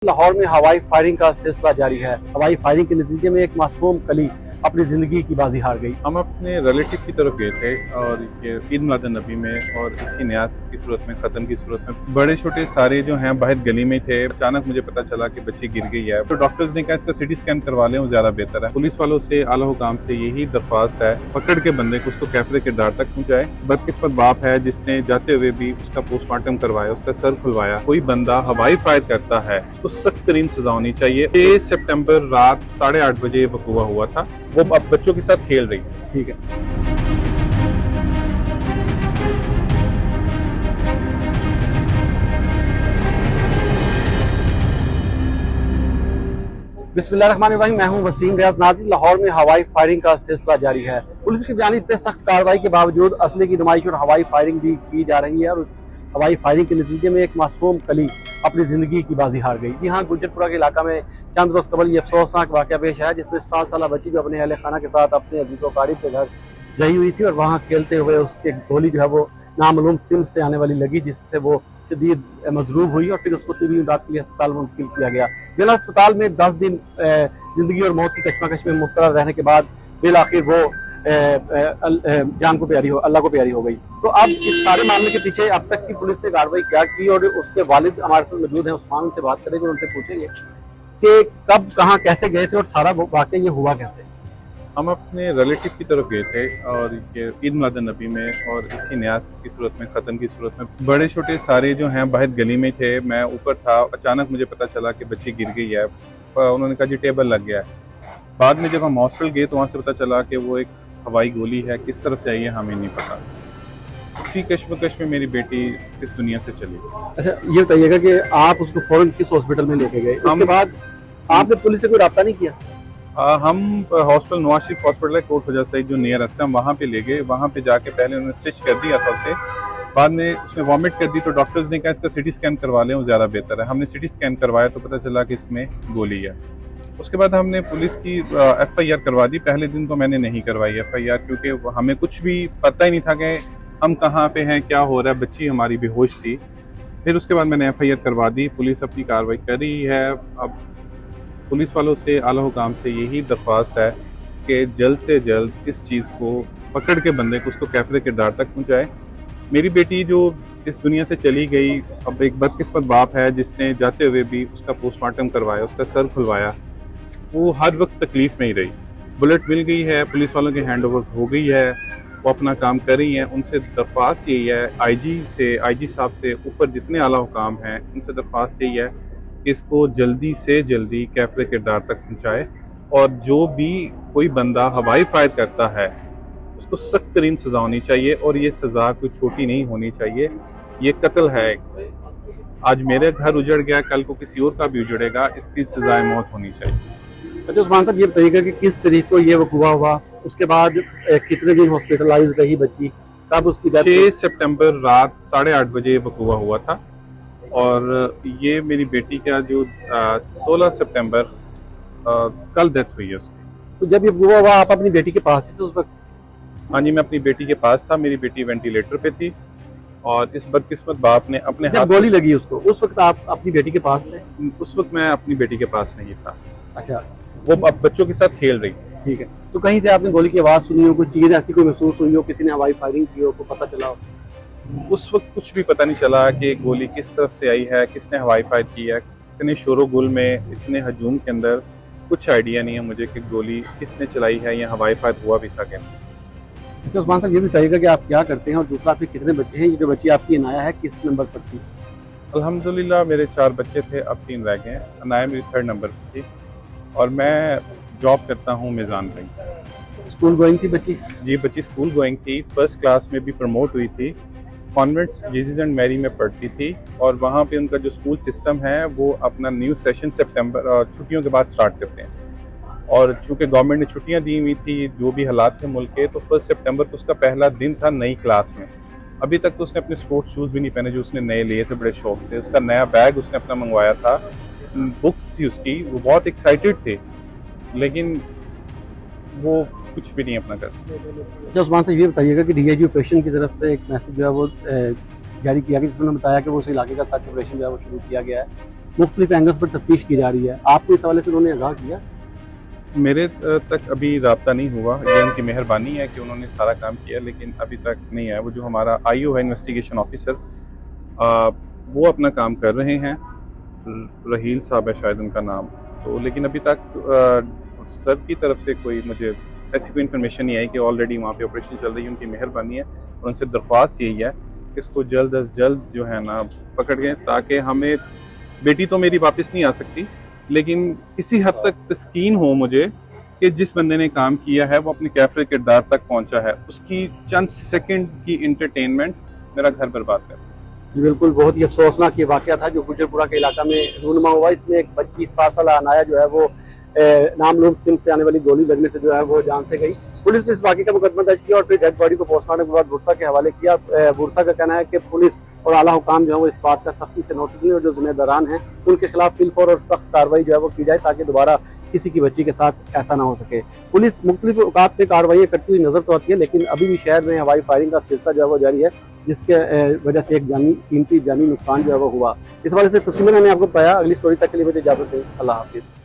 लाहौर में हवाई फायरिंग का सिलसिला जारी है। हवाई फायरिंग के नतीजे में एक मासूम कली अपनी जिंदगी की बाजी हार गई। हम अपने रिलेटिव की तरफ गए थे और ये ईद मिलाद नबी में और इसी न्याज की सूरत में ख़त्म की सूरत में बड़े छोटे सारे जो हैं बाहर गली में थे। अचानक मुझे पता चला कि बच्ची गिर गई है, तो डॉक्टर्स ने कहा इसका सिटी स्कैन करवा लें, वो ज़्यादा बेहतर है। पुलिस वालों से आला हुकाम से यही दरख्वास्त है, पकड़ के बंदे को उसको कैफरे के डार तक पहुँचाए। बदकिस्मत बाप है जिसने जाते हुए भी उसका पोस्टमार्टम करवाया, उसका सर खुलवाया। कोई बंदा हवाई फायर करता है, उसको सख्त तरीन सजा होनी चाहिए। 6 सितंबर रात 8:30 बजे वक़ूआ हुआ था। वो अब बच्चों के साथ खेल रही है। ठीक है, बिस्मिल्लाहिर्रहमानिर्रहीम। मैं हूं वसीम रियाज। नाज़रीन, लाहौर में हवाई फायरिंग का सिलसिला जारी है। पुलिस की जानिब से सख्त कार्रवाई के बावजूद असले की नुमाइश और हवाई फायरिंग भी की जा रही है और उस हवाई फायरिंग के नतीजे में एक मासूम कली अपनी जिंदगी की बाजी हार गई। जी हाँ, गुजरपुरा के इलाका में चंद रोज कबल ये अफसोसनाक वाक़या पेश आया, जिसमें 7 साल बच्ची जो अपने अहले खाना के साथ अपने अजीज़ो क़रीब के घर गई हुई थी और वहाँ खेलते हुए उसके गोली जो है वो नामालूम सिम से आने वाली लगी, जिससे वो शदीद मजरूब हुई और फिर उसको तीबी इमदाद के लिए अस्पताल मुंतकिल किया गया। जिला अस्पताल में 10 दिन जिंदगी और मौत की कशमकश में मुब्तला रहने के बाद बिल आखिर वो जान को प्यारी हो, अल्लाह को प्यारी हो गई। तो अब इस सारे मामले के पीछे अब तक की पुलिस ने कार्रवाई क्या की और उसके वालिद हमारे साथ मौजूद हैं उस्मान, उनसे बात करेंगे, उनसे पूछेंगे कि कब कहाँ कैसे गए थे और सारा वाकया ये हुआ कैसे। हम अपने रिलेटिव की तरफ गए थे और ये ईद मिलाद नबी में और इसी न्याज की सूरत में ख़त्म की सूरत में बड़े छोटे सारे जो हैं बाहर गली में थे। मैं ऊपर था, अचानक मुझे पता चला कि बच्ची गिर गई है। उन्होंने कहा जी टेबल लग गया है। बाद में जब हम हॉस्पिटल गए तो वहाँ से पता चला कि वो एक हवाई गोली है, किस तरफ से आई है हमें नहीं पता। उसी कश्मकश में मेरी बेटी इस दुनिया से चली गई। अच्छा, ये बताइएगा कि आप उसको फौरन किस हॉस्पिटल में लेके गए, उसके बाद आपने पुलिस से कोई रब्ता नहीं किया? हम हॉस्पिटल नवाज शरीफ हॉस्पिटल है कोट वजह से जो नियरेस्ट है, हम वहाँ पे ले गए। वहाँ पे जाके पहले उन्होंने स्टिच कर दिया था उसे, बाद में उसने वॉमिट कर दी, तो डॉक्टर्स ने कहा इसका सिटी स्कैन करवा लें, वो ज़्यादा बेहतर है। हमने सिटी स्कैन करवाया तो पता चला कि इसमें गोली है। उसके बाद हमने पुलिस की FIR करवा दी। पहले दिन तो मैंने नहीं करवाई FIR, क्योंकि हमें कुछ भी पता ही नहीं था कि हम कहाँ पे हैं, क्या हो रहा है। बच्ची हमारी बेहोश थी। फिर उसके बाद मैंने FIR करवा दी। पुलिस अपनी कार्रवाई कर रही है। अब पुलिस वालों से आला हुकाम से यही दरख्वास्त है कि जल्द से जल्द इस चीज़ को पकड़ के बंदे को उसको कैफरे के डार तक पहुँचाए। मेरी बेटी जो इस दुनिया से चली गई, अब एक बदकिस्मत बाप है जिसने जाते हुए भी उसका पोस्टमार्टम करवाया, उसका सर खुलवाया। वो हर वक्त तकलीफ में ही रही। बुलेट मिल गई है, पुलिस वालों की हैंड ओवर हो गई है, वो अपना काम कर रही हैं। उनसे दरख्वास्त यही है, IG साहब से ऊपर जितने आला हुकाम हैं उनसे दरख्वास्त यही है कि इसको जल्दी से जल्दी कैफरे के डार तक पहुँचाए और जो भी कोई बंदा हवाई फायर करता है उसको सख्त तरीन सजा होनी चाहिए और ये सज़ा कोई छोटी नहीं होनी चाहिए। ये कत्ल है। आज मेरे घर उजड़ गया, कल को किसी और का भी उजड़ेगा, इसकी सजाए मौत होनी चाहिए। अच्छा उस्मान साहब, ये बताइएगा कि किस तारीख को ये वक़ूआ हुआ, उसके बाद कितने दिन हॉस्पिटलाइज रही बच्ची, कब उसकी डेथ? 6 सितंबर रात 8:30 बजे वक़ूआ हुआ था और ये मेरी बेटी का जो 16 सितंबर कल डेथ हुई है उसकी। तो जब ये वक़ूआ हुआ आप अपनी बेटी के पास थे उस वक्त? हाँ जी, मैं अपनी बेटी के पास था। मेरी बेटी वेंटिलेटर पे थी और इस बदकिस्मत बाप ने अपने जब हाथ गोली लगी उसको, उस वक्त आप अपनी बेटी के पास थे? उस वक्त मैं अपनी बेटी के पास नहीं था। अच्छा, वो अब बच्चों के साथ खेल रही थी। ठीक है। तो कहीं से आपने गोली की आवाज़ सुनी हो, कुछ चीज़ ऐसी कोई महसूस हुई हो, किसी ने हवाई फायरिंग की हो, को पता चला हो? उस वक्त कुछ भी पता नहीं चला कि गोली किस तरफ से आई है, किसने हवाई फायर की है। इतने शोरो गुल में, इतने हजूम के अंदर कुछ आइडिया नहीं है मुझे कि गोली किसने चलाई है या हवाई फायर हुआ भी था क्या। अच्छा उस्मान साहब, ये बताइएगा कि आप क्या करते हैं और दूसरा आपके कितने बच्चे हैं? ये जो बच्ची आपकी अनाया है किस नंबर पर थी? अल्हम्दुलिल्लाह मेरे 4 बच्चे थे, अब 3 रह गए हैं। अनाया मेरी 3rd नंबर पर थी और मैं जॉब करता हूँ मीज़ान बैंक। स्कूल गोइंग थी बच्ची? जी, बच्ची स्कूल गोइंग थी, 1st क्लास में भी प्रमोट हुई थी। कॉन्वेंट जीसस एंड मैरी में पढ़ती थी और वहाँ पे उनका जो स्कूल सिस्टम है वो अपना न्यू सेशन सितंबर छुट्टियों के बाद स्टार्ट करते हैं और चूँकि गवर्नमेंट ने छुट्टियाँ दी हुई थी, जो भी हालात थे मुल्क के, तो 1 सितंबर को उसका पहला दिन था नई क्लास में। अभी तक तो उसने अपने स्पोर्ट्स शूज़ भी नहीं पहने जो उसने नए लिए थे बड़े शौक से। उसका नया बैग उसने अपना मंगवाया था, बुक्स थी उसकी, वो बहुत एक्साइटेड थे, लेकिन वो कुछ भी नहीं अपना कर। अच्छा उस्मान साहब, ये बताइएगा कि DIG ऑपरेशन की तरफ से एक मैसेज जो है वो जारी किया गया, जिसमें उन्होंने बताया कि वो उस इलाके का सर्च ऑपरेशन जो है वो शुरू किया गया है मुख्तलिफ एंगल्स पर तफ्तीश की जा रही है। आपको इस हवाले से उन्होंने आगाह किया? मेरे तक अभी रब्ता नहीं हुआ, ये उनकी मेहरबानी है कि उन्होंने सारा काम किया, लेकिन अभी तक नहीं आया। वो जो हमारा आईओ है, इन्वेस्टिगेशन ऑफिसर, वो अपना काम कर रहे हैं। रहील साहब है शायद उनका नाम, तो लेकिन अभी तक सर की तरफ से कोई मुझे ऐसी कोई इन्फॉर्मेशन नहीं आई कि ऑलरेडी वहाँ पे ऑपरेशन चल रही है। उनकी मेहरबानी है और उनसे दरख्वास्त यही है कि इसको जल्द अज जल्द जो है ना पकड़ गए, ताकि हमें, बेटी तो मेरी वापस नहीं आ सकती, लेकिन किसी हद तक तस्कीन हो मुझे कि जिस बंदे ने काम किया है वो अपने कैफरे किरदार तक पहुंचा है। उसकी चंद सेकंड की इंटरटेनमेंट मेरा घर बर्बाद कर। जी बिल्कुल, बहुत ही अफसोसनाक ये वाक़या था जो गुजरपुरा के इलाका में रूनुमा हुआ। इसमें एक बच्ची 7 साल अनाया जो है वो नामलूम सिम से आने वाली गोली लगने से जो है वो जान से गई। पुलिस ने इस वाक़े का मुकदमा दर्ज किया और फिर डेड बॉडी को पोस्टमार्टम के बाद बुरसा के हवाले किया। बुरसा का कहना है कि पुलिस और आला हुकाम जो है वो इस बात का सख्ती से नोटिस लें और जो जिम्मेदारान हैं उनके खिलाफ फिलफौर और सख्त कार्रवाई जो है वो की जाए, ताकि दोबारा किसी की बच्ची के साथ ऐसा ना हो सके। पुलिस मुख्तलिफ औकात में कार्रवाई करती हुई नजर तो आती है, लेकिन अभी भी शहर में हवाई फायरिंग का सिलसिला जो है वो जारी है, जिसके वजह से एक कीमती जानी नुकसान जो है वो हुआ। इस वजह से तफसील मैंने आपको बताया। अगली स्टोरी तक के लिए मुझे इजाजत दें। अल्लाह हाफिज़।